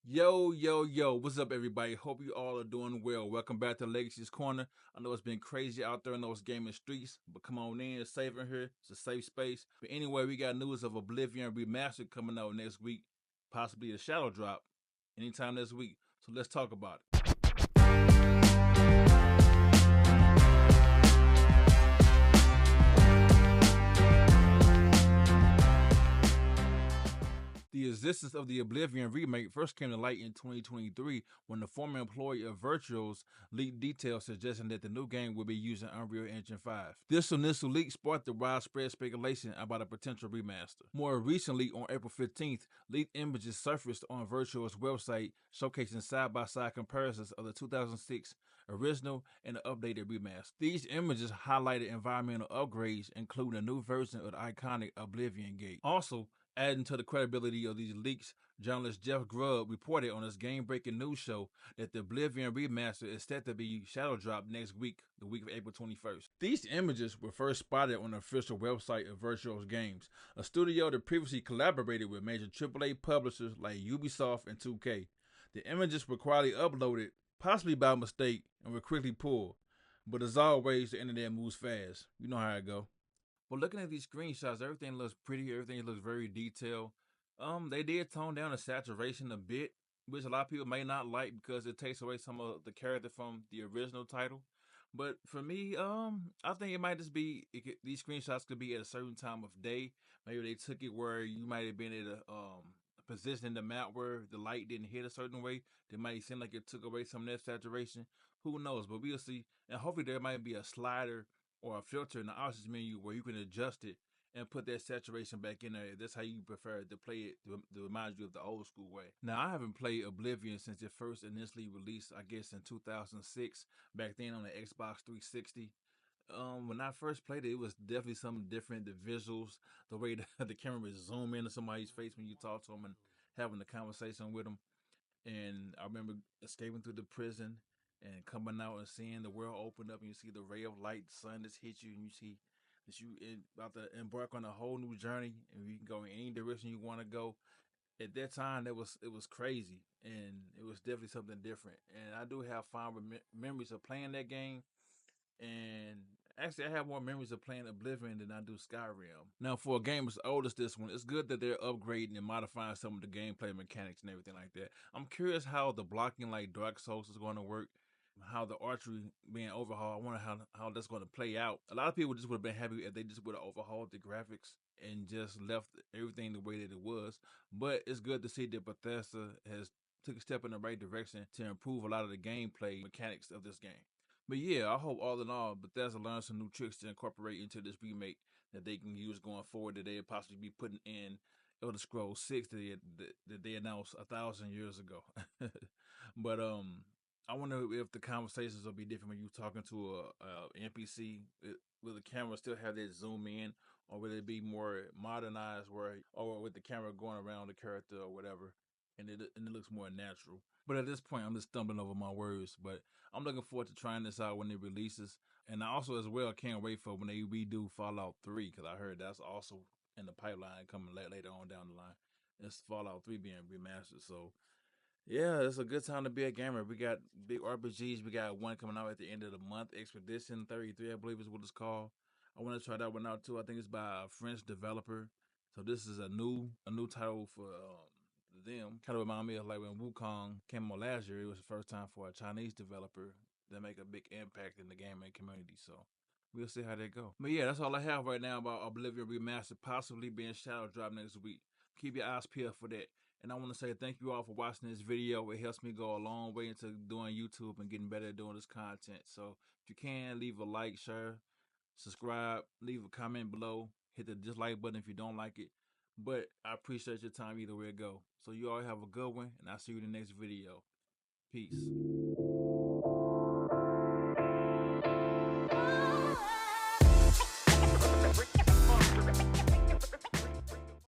Yo, what's up, everybody? Hope you all are doing well. Welcome back to Legacy's Corner. I know it's been crazy out there in those gaming streets, but come on in, it's safe in here. It's a safe space. But anyway, we got news of Oblivion Remastered coming out next week, possibly a shadow drop anytime this week. So let's talk about it. The existence of the Oblivion remake first came to light in 2023 when the former employee of Virtuos leaked details suggesting that the new game will be using Unreal Engine 5. This initial leak sparked the widespread speculation about a potential remaster. More recently, on April 15th, leaked images surfaced on Virtuos' website showcasing side-by-side comparisons of the 2006 original and the updated remaster. These images highlighted environmental upgrades, including a new version of the iconic Oblivion Gate. Also, adding to the credibility of these leaks, journalist Jeff Grubb reported on his game-breaking news show that the Oblivion Remaster is set to be shadow dropped next week, the week of April 21st. These images were first spotted on the official website of Virtuos Games, a studio that previously collaborated with major AAA publishers like Ubisoft and 2K. The images were quietly uploaded, possibly by mistake, and were quickly pulled. But as always, the internet moves fast. You know how it go. But looking at these screenshots, everything looks pretty. Everything looks very detailed. They did tone down the saturation a bit, which a lot of people may not like because it takes away some of the character from the original title. But for me, I think it might just be these screenshots could be at a certain time of day. Maybe they took it where you might have been at a position in the map where the light didn't hit a certain way. That might seem like it took away some of that saturation. Who knows? But we'll see. And hopefully there might be a slider or a filter in the options menu where you can adjust it and put that saturation back in there. That's how you prefer to play it to remind you of the old school way. Now, I haven't played Oblivion since it first initially released, I guess, in 2006, back then on the Xbox 360. When I first played it, it was definitely something different. The visuals, the way the camera would zoom into somebody's face when you talk to them and having a conversation with them. And I remember escaping through the prison and coming out and seeing the world open up, and you see the ray of light, the sun just hit you, and you see that you about to embark on a whole new journey, and you can go in any direction you want to go. At that time, it was crazy, and it was definitely something different. And I do have fond memories of playing that game, and actually, I have more memories of playing Oblivion than I do Skyrim. Now, for a game as old as this one, it's good that they're upgrading and modifying some of the gameplay mechanics and everything like that. I'm curious how the blocking like Dark Souls is going to work, how the archery being overhauled. I wonder how that's going to play out. A lot of people just would have been happy if they just would have overhauled the graphics and just left everything the way that it was. But it's good to see that Bethesda has took a step in the right direction to improve a lot of the gameplay mechanics of this game. But yeah, I hope all in all, Bethesda learns some new tricks to incorporate into this remake that they can use going forward that they'll possibly be putting in Elder Scrolls 6 that they announced 1,000 years ago. But I wonder if the conversations will be different when you're talking to a NPC. Will the camera still have that zoom in, or will it be more modernized, or with the camera going around the character or whatever, and it looks more natural? But at this point, I'm just stumbling over my words. But I'm looking forward to trying this out when it releases, and I also as well can't wait for when they redo Fallout 3 because I heard that's also in the pipeline coming later on down the line. It's Fallout 3 being remastered, so yeah, it's a good time to be a gamer. We got big RPGs. We got one coming out at the end of the month, Expedition 33, I believe is what it's called. I want to try that one out too. I think it's by a French developer. So this is a new title for them. Kind of remind me of like when Wukong came out last year. It was the first time for a Chinese developer that make a big impact in the gaming community. So we'll see how they go. But yeah, that's all I have right now about Oblivion Remastered possibly being shadow drop next week. Keep your eyes peeled for that. And I want to say thank you all for watching this video. It helps me go a long way into doing YouTube and getting better at doing this content. So if you can, leave a like, share, subscribe, leave a comment below. Hit the dislike button if you don't like it. But I appreciate your time either way it go. So you all have a good one, and I'll see you in the next video. Peace.